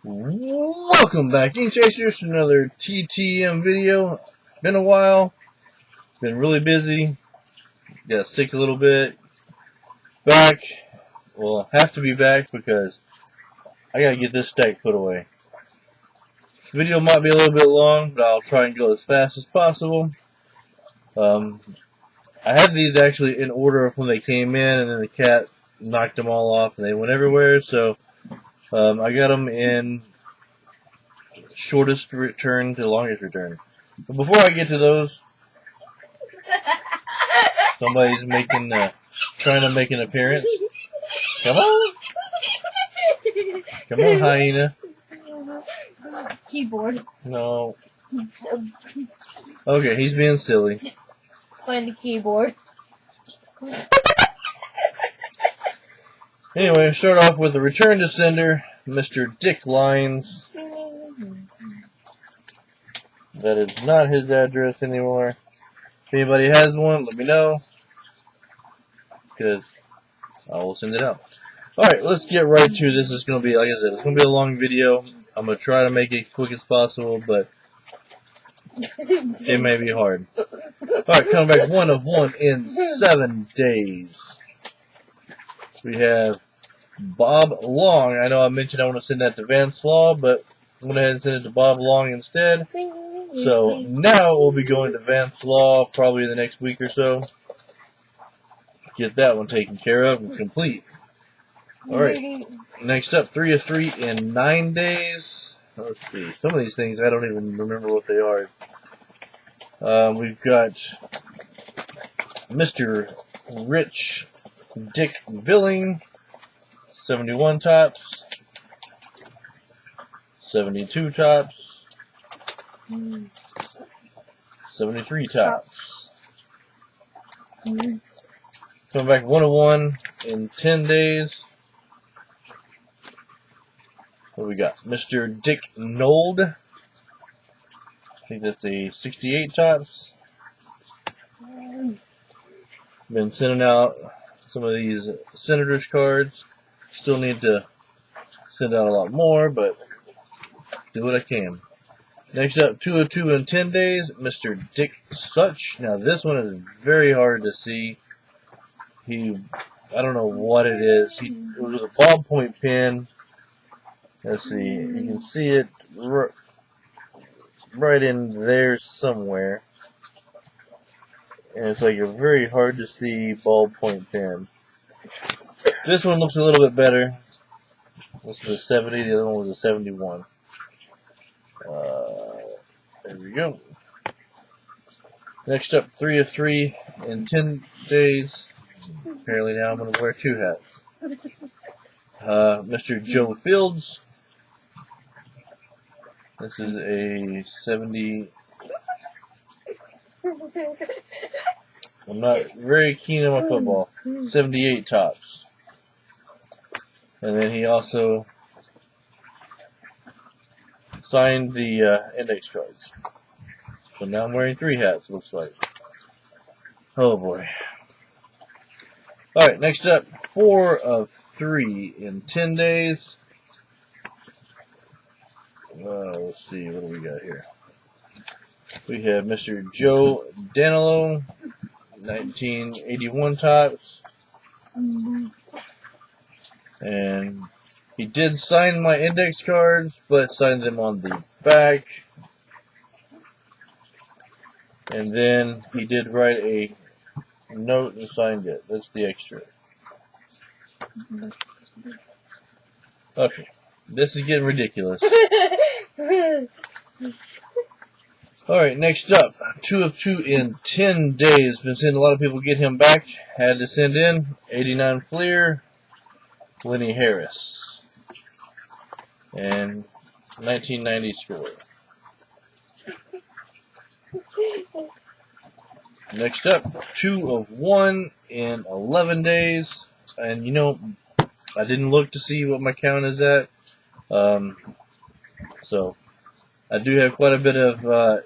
Welcome back, Ink Chasers, to another TTM video. It's been a while. It's been really busy. Got sick a little bit. Back. Well, have to be back because I gotta get this stack put away. This video might be a little bit long, but I'll try and go as fast as possible. I had these actually in order of when they came in, and then the cat knocked them all off and they went everywhere, so I got them in shortest return to longest return. But before I get to those, somebody's trying to make an appearance. Come on! Come on, hyena. Keyboard. No. Okay, he's being silly. Playing the keyboard. Anyway, start off with the return to sender, Mr. Dick Lines. That is not his address anymore. If anybody has one, let me know, because I will send it out. Alright, let's get right to this. It's going to be, like I said, it's going to be a long video. I'm going to try to make it quick as possible, but it may be hard. Alright, coming back 1 of 1 in 7 days. We have Bob Long. I know I mentioned I want to send that to Van Slaw, but I'm going to go ahead and send it to Bob Long instead. So now we'll be going to Van Slaw probably in the next week or so. Get that one taken care of and complete. Alright, next up, 3 of 3 in 9 days. Let's see, some of these things I don't even remember what they are. We've got Mr. Rich Dick Billing, 71 tops, 72 tops, 73 tops. Coming back 1 of 1 in 10 days. What we got? Mr. Dick Nold. I think that's a 68 tops. Been sending out some of these Senators cards. Still need to send out a lot more, but do what I can. Next up, 2 of 2 in 10 days, Mr. Dick Such. Now this one is very hard to see. I don't know what it is. It was a ballpoint pen. Let's see, you can see it right in there somewhere. And it's like a very hard to see ballpoint pen. This one looks a little bit better. This was a 70, the other one was a 71. There we go. Next up, 3 of 3 in 10 days. Apparently now I'm going to wear 2 hats. Mr. Joe Fields. This is a 70. I'm not very keen on my football. 78 tops. And then he also signed the index cards. So now I'm wearing 3 hats, looks like. Oh boy. Alright, next up, 4 of 3 in 10 days. Let's see, what do we got here? We have Mr. Joe Danilo, 1981 tops. And he did sign my index cards, but signed them on the back. And then he did write a note and signed it. That's the extra. Okay, this is getting ridiculous. Alright, next up, 2 of 2 in 10 days. Been seeing a lot of people get him back. Had to send in 89 Fleer, Lenny Harris, and 1990 score. Next up, 2 of 1 in 11 days. And you know, I didn't look to see what my count is at. So, I do have quite a bit of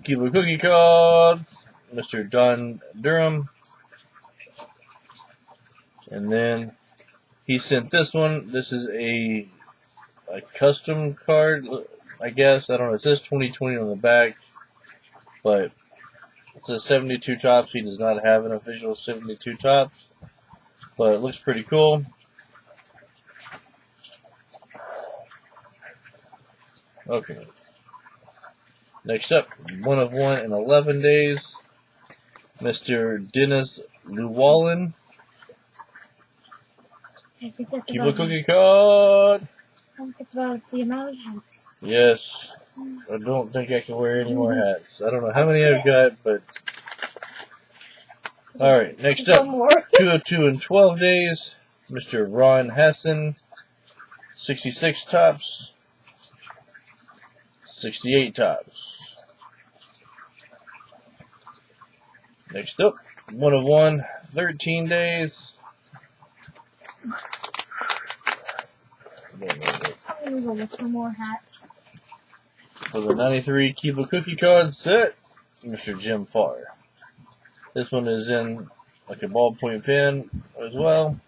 Cuba Cookie cards. Mr. Don Durham. And then he sent this one. This is a a custom card, I guess. I don't know. It says 2020 on the back, but it says 72 tops. He does not have an official 72 tops, but it looks pretty cool. Okay. Next up, 1 of 1 in 11 days. Mr. Dennis Llewellyn. I think that's Keep a about, cookie card. I think it's about the amount of hats. Yes. I don't think I can wear any more hats. I don't know how many I've got, but... Alright, next up, 2 of 2 in 12 days. Mr. Ron Hassan. 66 tops. 68 tops. Next up, 1 of 1, 13 days. I'm gonna go with some more hats. For the 93 Keep a Cookie card set, Mr. Jim Farr. This one is in like a ballpoint pen as well.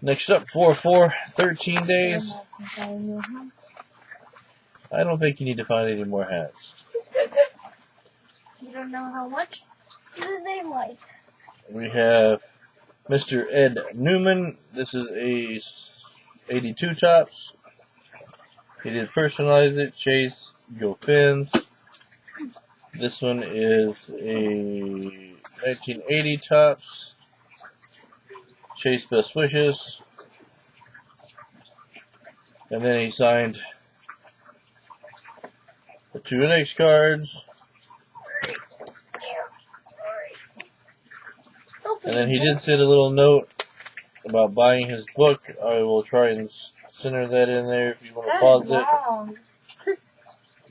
Next up, 4 of 4, 13 days. I don't think you need to find any more hats. You don't know how much they might. We have Mr. Ed Newman. This is a 82 tops. He did personalize it. Chase, Go Fins. This one is a 1980 tops. Chase Best Wishes. And then he signed the 2 index cards. And then he did send a little note about buying his book. I will try and center that in there if you want to pause it.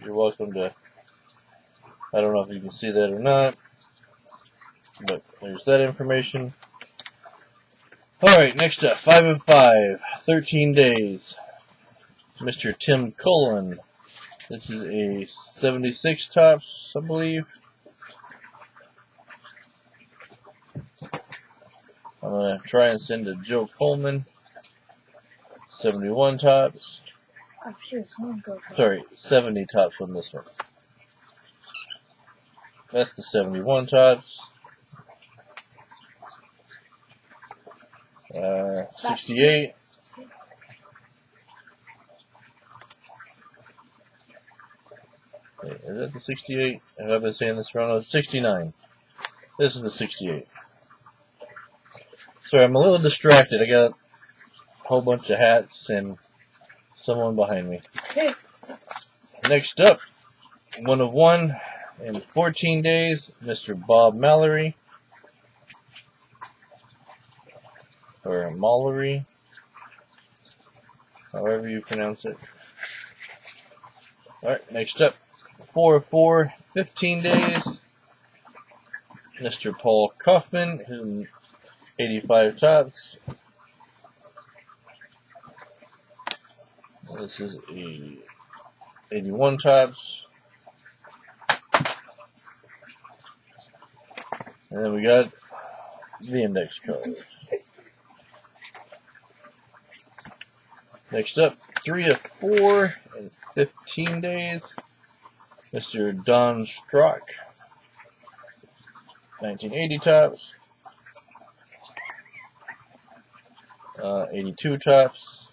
You're welcome to. I don't know if you can see that or not, but there's that information. Alright, next up, 5 of 5, 13 days. Mr. Tim Cullen. This is a 76 tops, I believe. I'm going to try and send to Joe Coleman. 71 tops. Oh, shoot. Sorry, 70 tops on this one. That's the 71 tops. 68. Wait, is that the 68? Have I been saying this wrong? No, it's 69. This is the 68. Sorry, I'm a little distracted. I got a whole bunch of hats and someone behind me. Next up, 1 of 1 in 14 days, Mr. Bob Mallory. Or Mallory. However you pronounce it. Alright, next up, 4 of 4, 15 days. Mr. Paul Kaufman, 85 tops. This is a 81 tops. And then we got the index cards. Next up, 3 of 4 in 15 days. Mr. Don Strock, 1980 tops. 82 tops.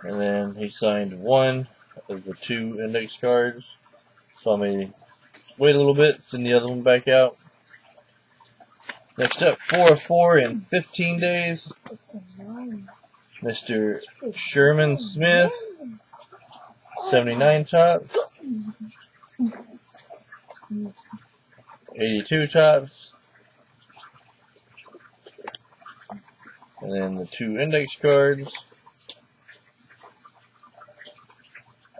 And then he signed 1 of the 2 index cards. So I may wait a little bit, send the other one back out. Next up, 4 of 4 in 15 days. Mr. Sherman Smith, 79 tops. 82 tops. And then the 2 index cards.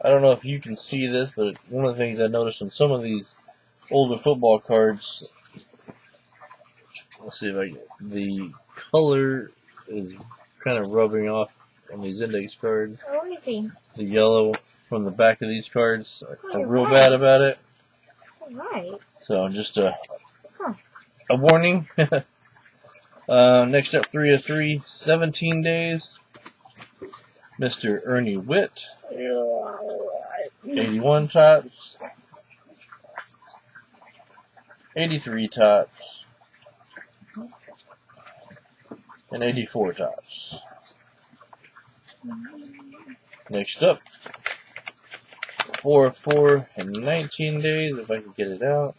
I don't know if you can see this, but one of the things I noticed on some of these older football cards, let's see if I get, the color is kind of rubbing off on these index cards. Oh, let me see. The yellow from the back of these cards are real bad about it. Right. So just a warning. Next up, 3 of 3, 17 days. Mr. Ernie Witt, 81 tops, 83 tops, and 84 tops. Next up, 4 of 4 and 19 days, if I can get it out.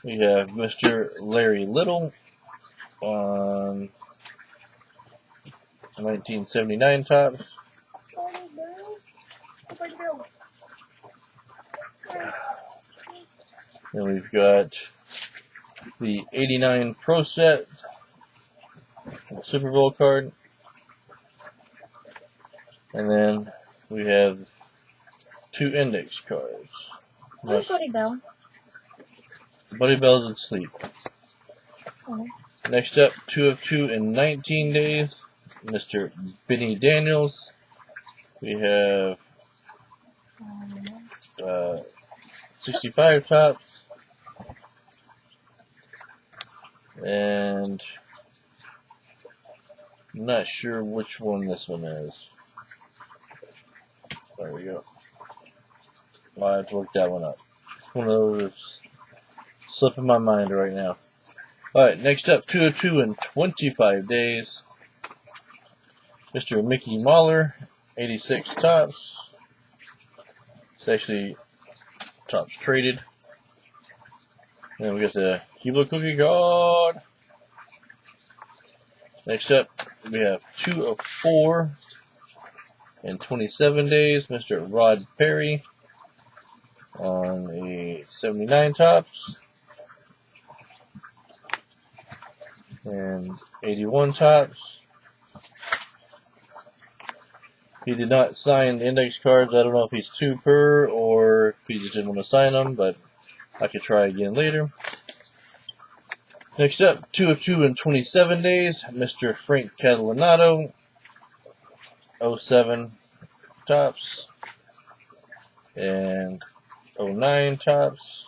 We have Mr. Larry Little on 1979 tops. Then we've got the 89 Pro Set Super Bowl card. And then we have 2 index cards. Where's Buddy Bell? Buddy Bell's asleep. Oh. Next up, 2 of 2 in 19 days. Mr. Benny Daniels. We have 65 tops. And I'm not sure which one this one is. There we go. I'll have to look that one up. One of those that's slipping my mind right now. Alright, next up, 2 of 2 in 25 days. Mr. Mickey Mahler, 86 tops. It's actually tops traded. Then we got the Cuba Cookie card. Next up, we have 2 of 4 in 27 days. Mr. Rod Perry on a 79 tops. And 81 tops. He did not sign the index cards. I don't know if he's 2 per or if he just didn't want to sign them, but I could try again later. Next up, 2 of 2 in 27 days. Mr. Frank Catalanato, 07 tops and 09 tops.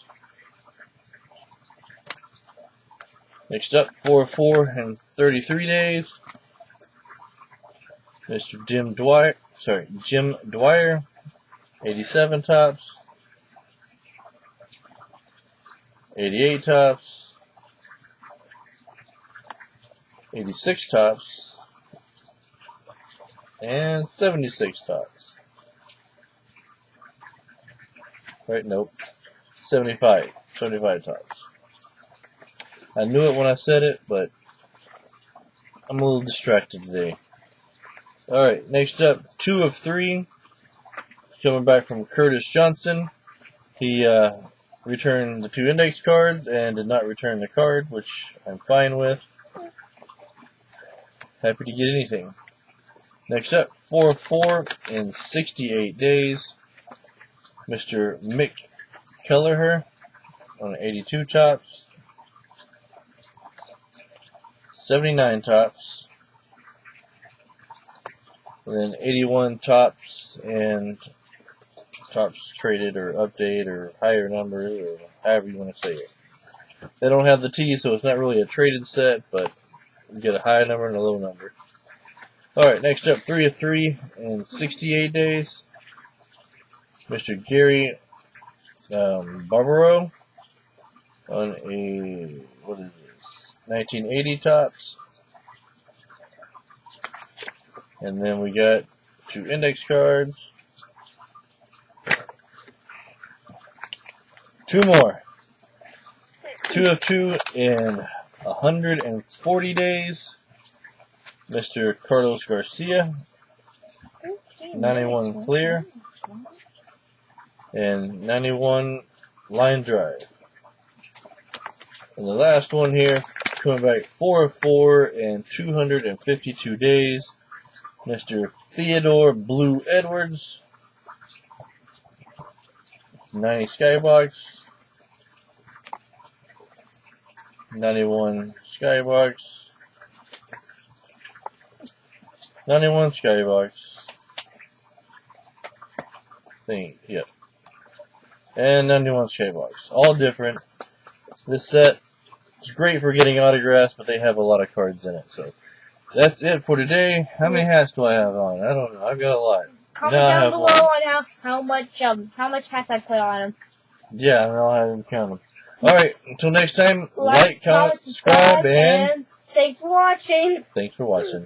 Next up, 4 of 4 in 33 days. Mr. Jim Dwyer, 87 tops, 88 tops, 86 tops, and 76 tops. Right, nope. 75 tops. I knew it when I said it, but I'm a little distracted today. Alright, next up, 2 of 3. Coming back from Curtis Johnson. He returned the 2 index cards and did not return the card, which I'm fine with. Happy to get anything. Next up, 4 of 4 in 68 days. Mr. Mick Kelleher on 82 tops. 79 tops. And then 81 tops and tops traded or update or higher number or however you want to say it. They don't have the T, so it's not really a traded set, but you get a high number and a low number. Alright, next up, 3 of 3 in 68 days. Mr. Gary Barbaro on a, what is this, 1980 tops. And then we got 2 index cards. 2 more. 2 of 2 in 140 days. Mr. Carlos Garcia, 91 clear, and 91 line drive. And the last one here, coming back 4 of 4 in 252 days. Mr. Theodore Blue Edwards, 90 Skybox, 91 Skybox, 91 Skybox, yep, and 91 Skybox, all different. This set It's great for getting autographs, but they have a lot of cards in it. So that's it for today. How many hats do I have on? I don't know. I've got a lot. Comment Now I down have below one. on how much hats I put on them. Yeah, and I'll have them count them. Alright, until next time, like, comment, subscribe, and thanks for watching. thanks for watching.